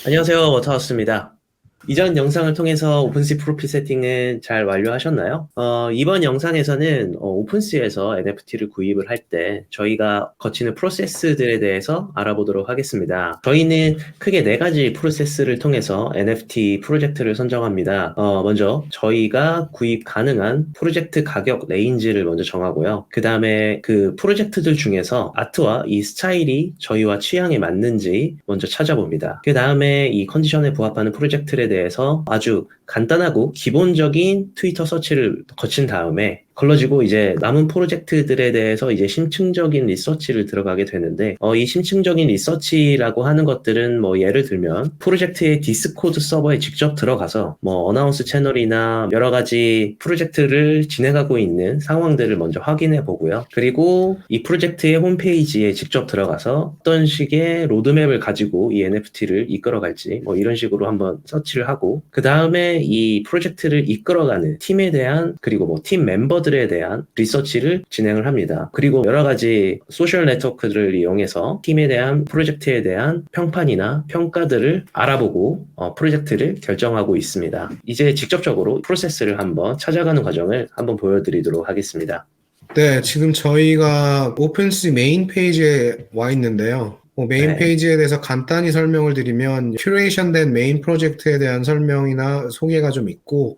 안녕하세요. 워터하우스입니다. 이전 영상을 통해서 오픈시 프로필 세팅은 잘 완료하셨나요? 이번 영상에서는 오픈시에서 NFT를 구입을 할 때 저희가 거치는 프로세스들에 대해서 알아보도록 하겠습니다. 저희는 크게 네 가지 프로세스를 통해서 NFT 프로젝트를 선정합니다. 먼저 저희가 구입 가능한 프로젝트 가격 레인지를 먼저 정하고요. 그 다음에 그 프로젝트들 중에서 아트와 이 스타일이 저희와 취향에 맞는지 먼저 찾아봅니다. 그 다음에 이 컨디션에 부합하는 프로젝트에 대해서 아주 간단하고 기본적인 트위터 서치를 거친 다음에 걸러지고 이제 남은 프로젝트들에 대해서 이제 심층적인 리서치를 들어가게 되는데 이 심층적인 리서치라고 하는 것들은 뭐 예를 들면 프로젝트의 디스코드 서버에 직접 들어가서 뭐 어나운스 채널이나 여러 가지 프로젝트를 진행하고 있는 상황들을 먼저 확인해 보고요. 그리고 이 프로젝트의 홈페이지에 직접 들어가서 어떤 식의 로드맵을 가지고 이 NFT를 이끌어갈지 뭐 이런 식으로 한번 서치를 하고 그 다음에 이 프로젝트를 이끌어가는 팀에 대한 그리고 뭐 팀 멤버들에 대한 리서치를 진행을 합니다. 그리고 여러 가지 소셜 네트워크를 이용해서 팀에 대한 프로젝트에 대한 평판이나 평가들을 알아보고 프로젝트를 결정하고 있습니다. 이제 직접적으로 프로세스를 한번 찾아가는 과정을 한번 보여드리도록 하겠습니다. 네, 지금 저희가 오픈시 메인 페이지에 와 있는데요. 메인 네. 페이지에 대해서 간단히 설명을 드리면 큐레이션된 메인 프로젝트에 대한 설명이나 소개가 좀 있고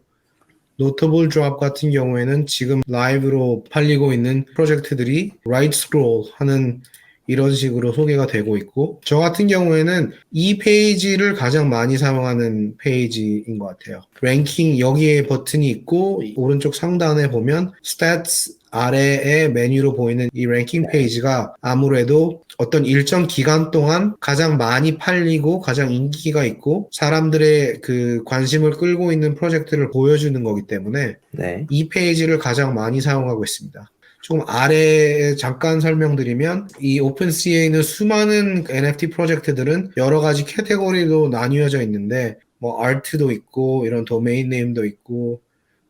노터블 드롭 같은 경우에는 지금 라이브로 팔리고 있는 프로젝트들이 라이트 스크롤 하는 이런 식으로 소개가 되고 있고 저 같은 경우에는 이 페이지를 가장 많이 사용하는 페이지인 것 같아요. 랭킹 여기에 버튼이 있고 오른쪽 상단에 보면 스tats 아래에 메뉴로 보이는 이 랭킹 페이지가 아무래도 어떤 일정 기간 동안 가장 많이 팔리고 가장 인기가 있고 사람들의 그 관심을 끌고 있는 프로젝트를 보여주는 거기 때문에 네. 이 페이지를 가장 많이 사용하고 있습니다. 조금 아래에 잠깐 설명드리면 이 오픈시에 있는 수많은 NFT 프로젝트들은 여러 가지 캐테고리로 나뉘어져 있는데 뭐 아트도 있고 이런 도메인 네임도 있고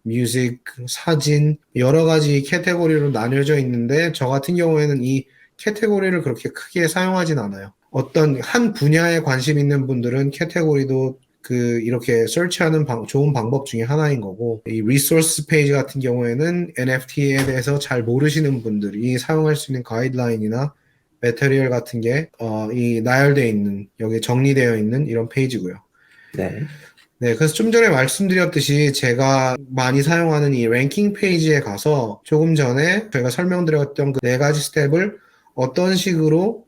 뮤직, 사진 여러 가지 캐테고리로 나뉘어져 있는데 저 같은 경우에는 이 캐테고리를 그렇게 크게 사용하진 않아요. 어떤 한 분야에 관심 있는 분들은 캐테고리도 그 이렇게 설치하는 좋은 방법 중에 하나인 거고 이 리소스 페이지 같은 경우에는 NFT에 대해서 잘 모르시는 분들이 사용할 수 있는 가이드라인이나 매테리얼 같은 게 이 나열되어 있는 여기 정리되어 있는 이런 페이지고요. 네. 네, 그래서 좀 전에 말씀드렸듯이 제가 많이 사용하는 이 랭킹 페이지에 가서 조금 전에 제가 설명드렸던 그 네 가지 스텝을 어떤 식으로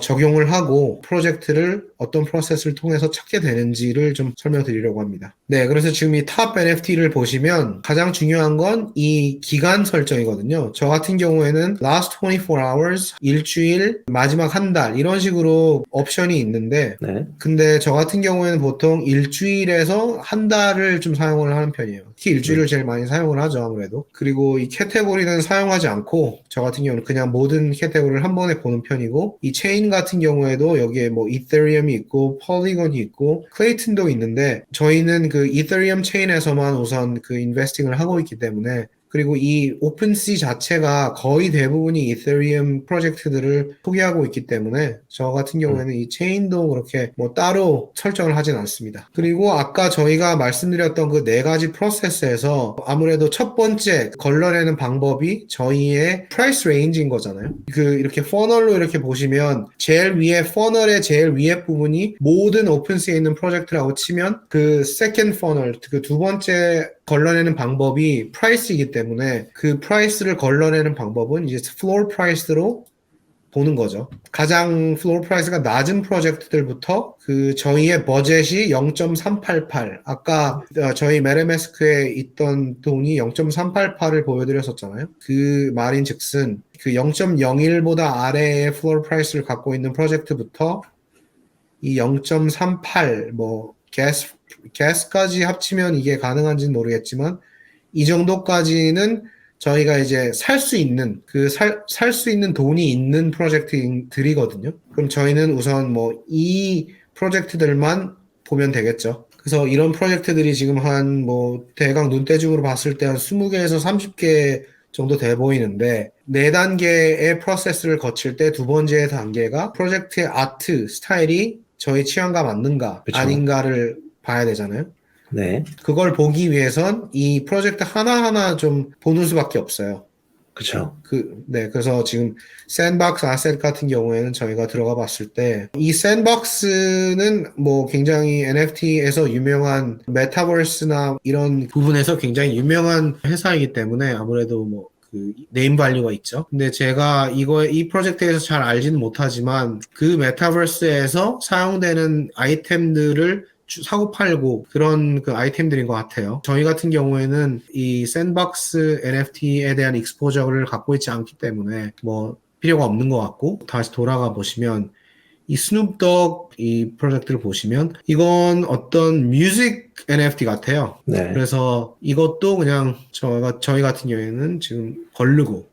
적용을 하고 프로젝트를 어떤 프로세스를 통해서 찾게 되는지를 좀 설명드리려고 합니다. 네, 그래서 지금 이 탑 NFT를 보시면 가장 중요한 건 이 기간 설정이거든요. 저 같은 경우에는 last 24 hours, 일주일, 마지막 한 달 이런 식으로 옵션이 있는데 네. 근데 저 같은 경우에는 보통 일주일에서 한 달을 좀 사용을 하는 편이에요. 특히 일주일을 제일 많이 사용을 하죠, 아무래도. 그리고 이 캐테고리는 사용하지 않고, 저 같은 경우는 그냥 모든 캐테고리를 한 번에 보는 편이고, 이 체인 같은 경우에도 여기에 뭐 이더리움이 있고, 폴리곤이 있고, 클레이튼도 있는데, 저희는 그 이더리움 체인에서만 우선 그 인베스팅을 하고 있기 때문에, 그리고 이 오픈시 자체가 거의 대부분이 이더리움 프로젝트들을 소개하고 있기 때문에 저 같은 경우에는 이 체인도 그렇게 뭐 따로 설정을 하진 않습니다. 그리고 아까 저희가 말씀드렸던 그 네 가지 프로세스에서 아무래도 첫 번째 걸러내는 방법이 저희의 프라이스 레인지인 거잖아요. 그 이렇게 퍼널로 이렇게 보시면 제일 위에 퍼널의 제일 위에 부분이 모든 오픈시에 있는 프로젝트라고 치면 그 세컨드 퍼널 그 두 번째 걸러내는 방법이 프라이스이기 때문에 그 프라이스를 걸러내는 방법은 이제 플로어 프라이스로 보는 거죠. 가장 플로어 프라이스가 낮은 프로젝트들부터 그 저희의 버젯이 0.388 아까 저희 메르메스크에 있던 돈이 0.388을 보여드렸었잖아요. 그 말인 즉슨 그 0.01보다 아래의 플로어 프라이스를 갖고 있는 프로젝트부터 이 0.38 뭐 게스까지 합치면 이게 가능한지는 모르겠지만 이 정도까지는 저희가 이제 살 수 있는 살 수 있는 돈이 있는 프로젝트들이거든요. 그럼 저희는 우선 뭐 이 프로젝트들만 보면 되겠죠. 그래서 이런 프로젝트들이 지금 한 뭐 대강 눈대중으로 봤을 때 한 20개에서 30개 정도 돼 보이는데 네 단계의 프로세스를 거칠 때 두 번째 단계가 프로젝트의 아트 스타일이 저희 취향과 맞는가 그쵸. 아닌가를 봐야 되잖아요. 네, 그걸 보기 위해선 이 프로젝트 하나하나 좀 보는 수밖에 없어요. 그쵸. 그래서 지금 샌박스 아셋 같은 경우에는 저희가 들어가 봤을 때, 이 샌박스는 뭐 굉장히 NFT에서 유명한 메타버스나 이런 부분에서 굉장히 유명한 회사이기 때문에 아무래도 뭐 그 네임 밸류가 있죠. 근데 제가 이 프로젝트에서 잘 알지는 못하지만 그 메타버스에서 사용되는 아이템들을 사고 팔고 그런 그 아이템들인 것 같아요. 저희 같은 경우에는 이 샌박스 NFT에 대한 익스포저를 갖고 있지 않기 때문에 뭐 필요가 없는 것 같고, 다시 돌아가 보시면 이 스눕독 이 프로젝트를 보시면 이건 어떤 뮤직 NFT 같아요. 네, 그래서 이것도 그냥 저희 같은 경우에는 지금 거르고,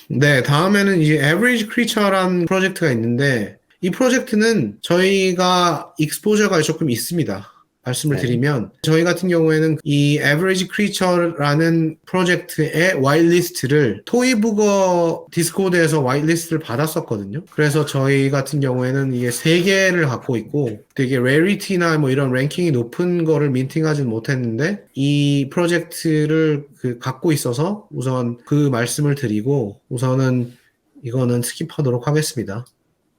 네, 다음에는 이제 Average Creature라는 프로젝트가 있는데, 이 프로젝트는 저희가 익스포저가 조금 있습니다. 말씀을 네. 드리면, 저희 같은 경우에는 이 Average Creature라는 프로젝트의 와이트리스트를 토이부거 디스코드에서 와이트리스트를 받았었거든요. 그래서 저희 같은 경우에는 이게 3개를 갖고 있고, 되게 레리티나 뭐 이런 랭킹이 높은 거를 민팅하진 못했는데, 이 프로젝트를 갖고 있어서 우선 그 말씀을 드리고, 우선은 이거는 스킵하도록 하겠습니다.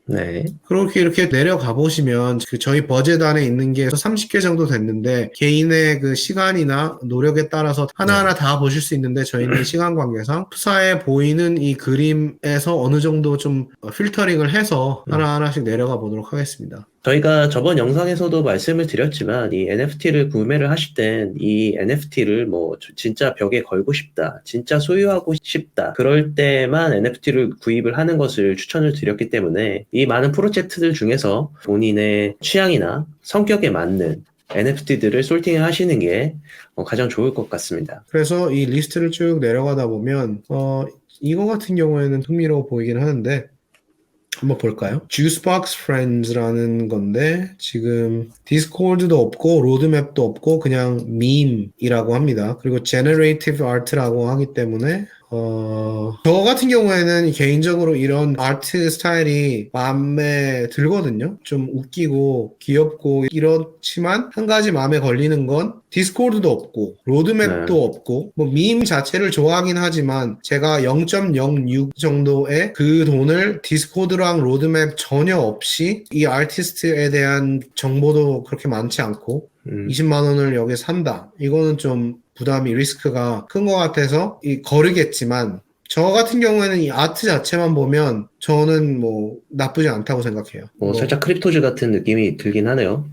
네. 그렇게 이렇게 내려가 보시면 그 저희 버젯 안에 있는 게 30개 정도 됐는데, 개인의 그 시간이나 노력에 따라서 하나하나 다 보실 수 있는데, 저희는 시간 관계상 푸사에 보이는 이 그림에서 어느 정도 좀 필터링을 해서 하나하나씩 내려가 보도록 하겠습니다. 저희가 저번 영상에서도 말씀을 드렸지만 이 NFT를 구매를 하실 땐 이 NFT를 뭐 진짜 벽에 걸고 싶다, 진짜 소유하고 싶다, 그럴 때만 NFT를 구입을 하는 것을 추천을 드렸기 때문에 이 많은 프로젝트들 중에서 본인의 취향이나 성격에 맞는 NFT들을 솔팅을 하시는 게 가장 좋을 것 같습니다. 그래서 이 리스트를 쭉 내려가다 보면 이거 같은 경우에는 흥미로워 보이긴 하는데, 한번 볼까요? Juicebox Friends라는 건데, 지금 디스코드도 없고 로드맵도 없고 그냥 밈이라고 합니다. 그리고 Generative Art라고 하기 때문에 저 같은 경우에는 개인적으로 이런 아트 스타일이 마음에 들거든요. 좀 웃기고 귀엽고 이렇지만, 한 가지 마음에 걸리는 건 디스코드도 없고 로드맵도 네. 없고, 뭐 밈 자체를 좋아하긴 하지만 제가 0.06 정도의 그 돈을 디스코드랑 로드맵 전혀 없이, 이 아티스트에 대한 정보도 그렇게 많지 않고 20만 원을 여기에 산다, 이거는 좀 부담이, 리스크가 큰 것 같아서 거르겠지만, 저 같은 경우에는 이 아트 자체만 보면 저는 뭐 나쁘지 않다고 생각해요. 뭐 살짝 크립토즈 같은 느낌이 들긴 하네요.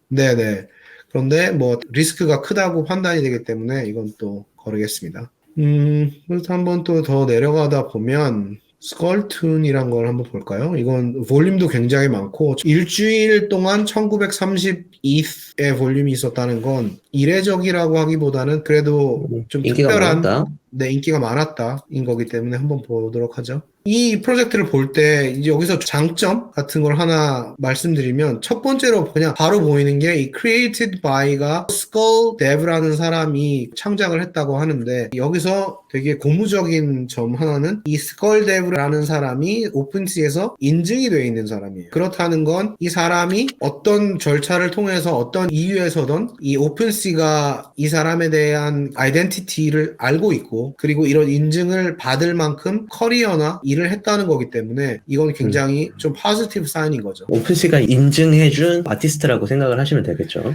네네. 그런데 뭐 리스크가 크다고 판단이 되기 때문에 이건 또 거르겠습니다. 그래서 한번 또 더 내려가다 보면 스컬툰이란 걸 한번 볼까요? 이건 볼륨도 굉장히 많고, 일주일 동안 1932의 볼륨이 있었다는 건 이례적이라고 하기보다는 그래도 좀 인기가 특별한, 많았다. 네, 인기가 많았다인 거기 때문에 한번 보도록 하죠. 이 프로젝트를 볼 때 이제 여기서 장점 같은 걸 하나 말씀드리면, 첫 번째로 그냥 바로 보이는 게 이 created by가 SkullDev라는 사람이 창작을 했다고 하는데, 여기서 되게 고무적인 점 하나는 이 SkullDev라는 사람이 오픈시에서 인증이 되어 있는 사람이에요. 그렇다는 건 이 사람이 어떤 절차를 통해서 어떤 이유에서든 이 오픈시가 이 사람에 대한 아이덴티티를 알고 있고, 그리고 이런 인증을 받을 만큼 커리어나 일을 했다는 거기 때문에 이건 굉장히 좀 포지티브 사인인 거죠. 오픈시가 인증해준 아티스트라고 생각을 하시면 되겠죠.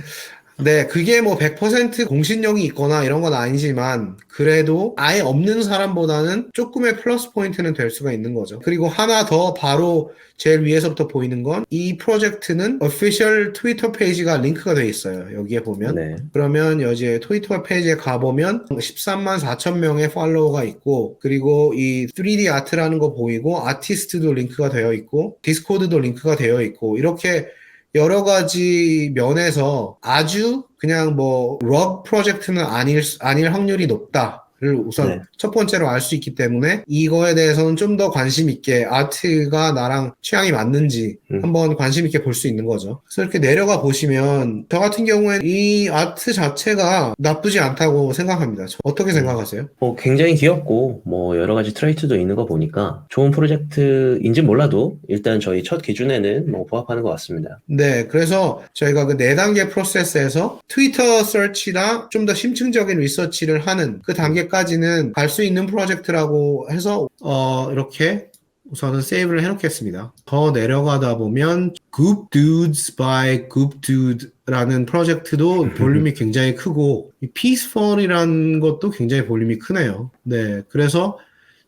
네, 그게 뭐 100% 공신력이 있거나 이런 건 아니지만, 그래도 아예 없는 사람보다는 조금의 플러스 포인트는 될 수가 있는 거죠. 그리고 하나 더 바로 제일 위에서부터 보이는 건, 이 프로젝트는 official 트위터 페이지가 링크가 돼 있어요. 여기에 보면. 네. 그러면 이제 트위터 페이지에 가보면 13만 4천 명의 팔로워가 있고, 그리고 이 3D 아트라는 거 보이고, 아티스트도 링크가 되어 있고, 디스코드도 링크가 되어 있고, 이렇게 여러 가지 면에서 아주 그냥 뭐 럭 프로젝트는 아닐 확률이 높다 우선 네. 첫 번째로 알 수 있기 때문에 이거에 대해서는 좀 더 관심 있게 아트가 나랑 취향이 맞는지 한번 관심 있게 볼 수 있는 거죠. 그래서 이렇게 내려가 보시면 저 같은 경우에는 이 아트 자체가 나쁘지 않다고 생각합니다. 어떻게 생각하세요? 굉장히 귀엽고, 뭐, 여러 가지 트레이트도 있는 거 보니까 좋은 프로젝트인지 몰라도 일단 저희 첫 기준에는 뭐 부합하는 것 같습니다. 네, 그래서 저희가 그 4단계 프로세스에서 트위터 서치랑 좀 더 심층적인 리서치를 하는 그 단계까지는 갈 수 있는 프로젝트라고 해서 이렇게 우선은 세이브를 해놓겠습니다. 더 내려가다 보면 Goop Dudes by Goop Dude라는 프로젝트도 볼륨이 굉장히 크고 이 Peaceful이라는 것도 굉장히 볼륨이 크네요. 네, 그래서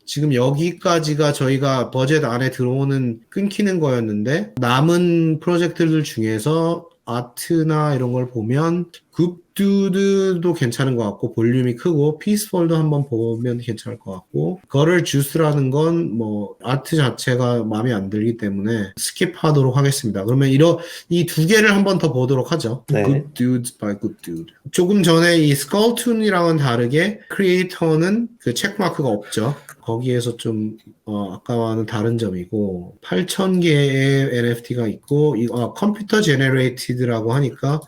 지금 여기까지가 저희가 버젯 안에 들어오는 끊기는 거였는데 남은 프로젝트들 중에서 아트나 이런 걸 보면 굿두드도 괜찮은 것 같고 볼륨이 크고 피스폴도 한번 보면 괜찮을 것 같고 거를 주스라는 건 뭐 아트 자체가 마음에 안 들기 때문에 스킵하도록 하겠습니다. 그러면 이 두 개를 한번 더 보도록 하죠. 네. Good Dudes by Good Dude. 조금 전에 이 스컬툰이랑은 다르게 크리에이터는 그 체크마크가 없죠. 거기에서 좀 아까와는 다른 점이고 8,000개의 NFT가 있고 컴퓨터 제너레이티드라고 하니까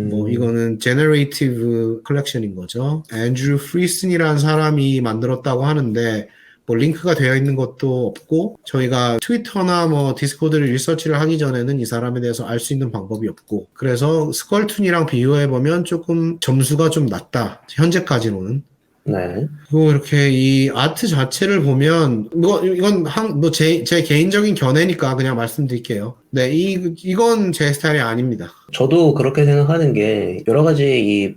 뭐 이거는 제너레이티브 컬렉션인 거죠. 앤드류 프리슨이라는 사람이 만들었다고 하는데 뭐 링크가 되어 있는 것도 없고 저희가 트위터나 뭐 디스코드를 리서치를 하기 전에는 이 사람에 대해서 알 수 있는 방법이 없고 그래서 스컬툰이랑 비교해 보면 조금 점수가 좀 낮다. 현재까지로는. 네. 그리고 이렇게 이 아트 자체를 보면 이건 제 개인적인 견해니까 그냥 말씀드릴게요. 네, 이건 제 스타일이 아닙니다. 저도 그렇게 생각하는 게 여러 가지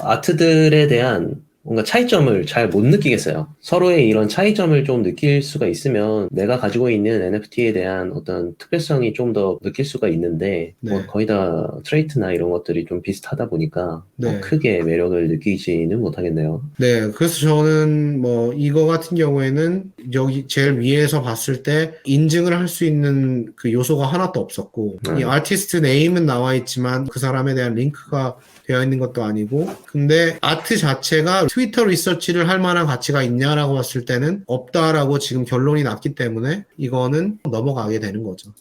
아트들에 대한 뭔가 차이점을 잘 못 느끼겠어요. 서로의 이런 차이점을 좀 느낄 수가 있으면 내가 가지고 있는 NFT에 대한 어떤 특별성이 좀 더 느낄 수가 있는데 네. 뭐 거의 다 트레이트나 이런 것들이 좀 비슷하다 보니까 네. 크게 매력을 느끼지는 못하겠네요. 네, 그래서 저는 뭐 이거 같은 경우에는 여기 제일 위에서 봤을 때 인증을 할 수 있는 그 요소가 하나도 없었고 이 아티스트 네임은 나와 있지만 그 사람에 대한 링크가 되어 있는 것도 아니고 근데 아트 자체가 트위터 리서치를 할 만한 가치가 있냐라고 봤을 때는 없다라고 지금 결론이 났기 때문에 이거는 넘어가게 되는 거죠.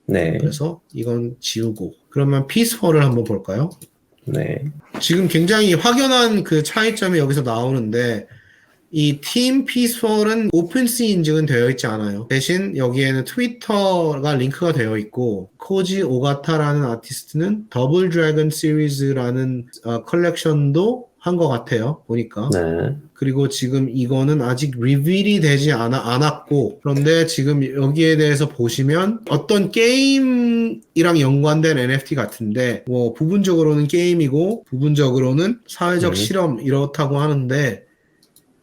네. 그래서 이건 지우고 그러면 피스폴을 한번 볼까요? 네. 지금 굉장히 확연한 그 차이점이 여기서 나오는데 이 팀 피스폴은 오픈시 인증은 되어 있지 않아요. 대신 여기에는 트위터가 링크가 되어 있고 코지 오가타라는 아티스트는 더블 드래곤 시리즈라는 컬렉션도 한 것 같아요. 보니까. 네. 그리고 지금 이거는 아직 리빌이 되지 않았고 그런데 지금 여기에 대해서 보시면 어떤 게임이랑 연관된 NFT 같은데 뭐 부분적으로는 게임이고 부분적으로는 사회적 실험 이렇다고 하는데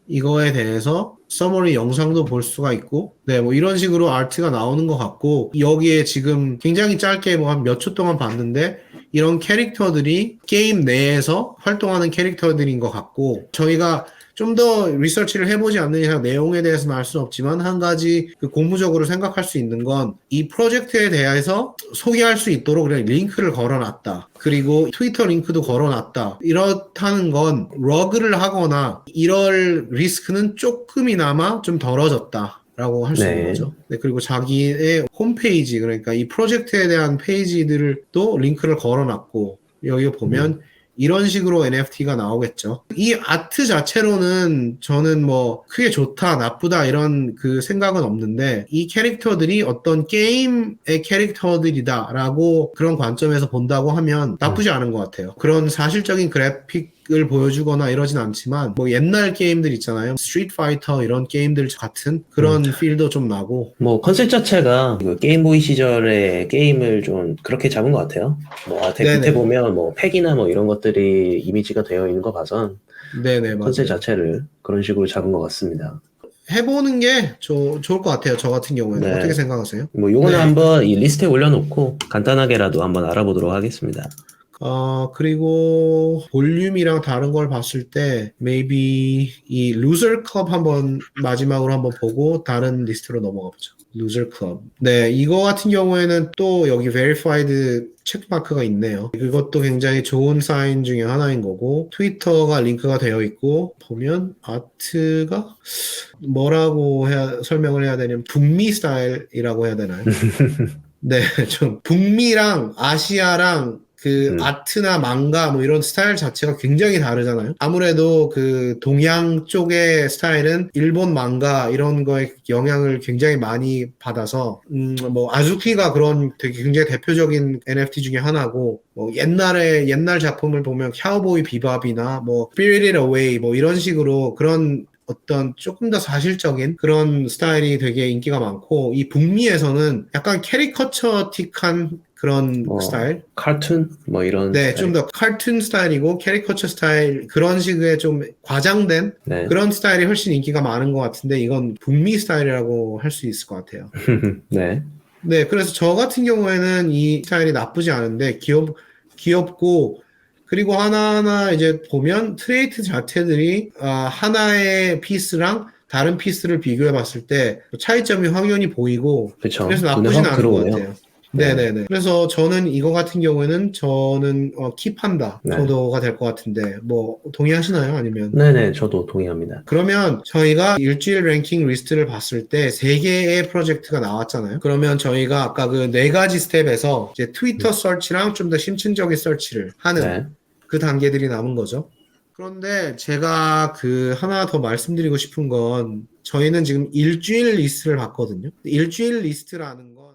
이거에 대해서 서머리 영상도 볼 수가 있고 네, 뭐 이런 식으로 아트가 나오는 것 같고 여기에 지금 굉장히 짧게 뭐 한 몇 초 동안 봤는데 이런 캐릭터들이 게임 내에서 활동하는 캐릭터들인 것 같고 저희가 좀 더 리서치를 해보지 않는 이상 내용에 대해서는 알 수는 없지만 한 가지 그 고무적으로 생각할 수 있는 건 이 프로젝트에 대해서 소개할 수 있도록 그냥 링크를 걸어놨다. 그리고 트위터 링크도 걸어놨다. 이렇다는 건 러그를 하거나 이럴 리스크는 조금이나마 좀 덜어졌다. 라고 할 수 있는 거죠. 네, 그리고 자기의 홈페이지, 그러니까 이 프로젝트에 대한 페이지들을 또 링크를 걸어놨고, 여기 보면 이런 식으로 NFT가 나오겠죠. 이 아트 자체로는 저는 뭐 크게 좋다, 나쁘다 이런 그 생각은 없는데 이 캐릭터들이 어떤 게임의 캐릭터들이다라고 그런 관점에서 본다고 하면 나쁘지 않은 것 같아요. 그런 사실적인 그래픽을 보여주거나 이러진 않지만 뭐 옛날 게임들 있잖아요. 스트리트 파이터 이런 게임들 같은 그런 필도 좀 나고 뭐 컨셉 자체가 그 게임보이 시절의 게임을 좀 그렇게 잡은 것 같아요. 뭐 밑에 보면 뭐 팩이나 뭐 이런 것들이 이미지가 되어 있는 거 봐선 네네 컨셉 맞아요. 자체를 그런 식으로 잡은 것 같습니다. 해보는 게 좋을 것 같아요. 저 같은 경우에는. 네. 어떻게 생각하세요? 뭐 요거는 한번 이 리스트에 올려놓고 간단하게라도 한번 알아보도록 하겠습니다. 그리고 볼륨이랑 다른 걸 봤을 때 maybe 이 루저 클럽 한번 마지막으로 한번 보고 다른 리스트로 넘어가 보죠. 루저 클럽. 네, 이거 같은 경우에는 또 여기 verified 체크마크가 있네요. 그것도 굉장히 좋은 사인 중에 하나인 거고, 트위터가 링크가 되어 있고, 보면 아트가 뭐라고 설명을 해야 되냐면, 북미 스타일이라고 해야 되나요? 네, 좀 북미랑 아시아랑 그 음. 아트나 망가 뭐 이런 스타일 자체가 굉장히 다르잖아요. 아무래도 그 동양 쪽의 스타일은 일본 망가 이런 거에 영향을 굉장히 많이 받아서 뭐 아즈키가 그런 되게 굉장히 대표적인 NFT 중에 하나고 뭐 옛날 작품을 보면 카우보이 비밥이나 뭐 Spirited Away 뭐 이런 식으로 그런 어떤 조금 더 사실적인 그런 스타일이 되게 인기가 많고 이 북미에서는 약간 캐리커처틱한 그런 스타일? 카툰? 뭐 이런 네, 스타일. 좀 더 카툰 스타일이고 캐리커처 스타일 그런 식의 좀 과장된 네. 그런 스타일이 훨씬 인기가 많은 것 같은데 이건 북미 스타일이라고 할 수 있을 것 같아요. 네. 네, 그래서 저 같은 경우에는 이 스타일이 나쁘지 않은데 귀엽고 그리고 하나하나 이제 보면 트레이트 자체들이 하나의 피스랑 다른 피스를 비교해 봤을 때 차이점이 확연히 보이고 그쵸. 그래서 눈에 나쁘진 확 않은 것 들어오네요. 같아요. 네. 네네네. 그래서 저는 이거 같은 경우에는 저는 킵한다 네. 정도가 될 것 같은데 뭐 동의하시나요? 아니면? 네네, 저도 동의합니다. 그러면 저희가 일주일 랭킹 리스트를 봤을 때 3개의 프로젝트가 나왔잖아요. 그러면 저희가 아까 그 4가지 스텝에서 이제 트위터 서치랑 좀 더 심층적인 서치를 하는 네. 그 단계들이 남은 거죠. 그런데 제가 그 하나 더 말씀드리고 싶은 건 저희는 지금 일주일 리스트를 봤거든요. 일주일 리스트라는 건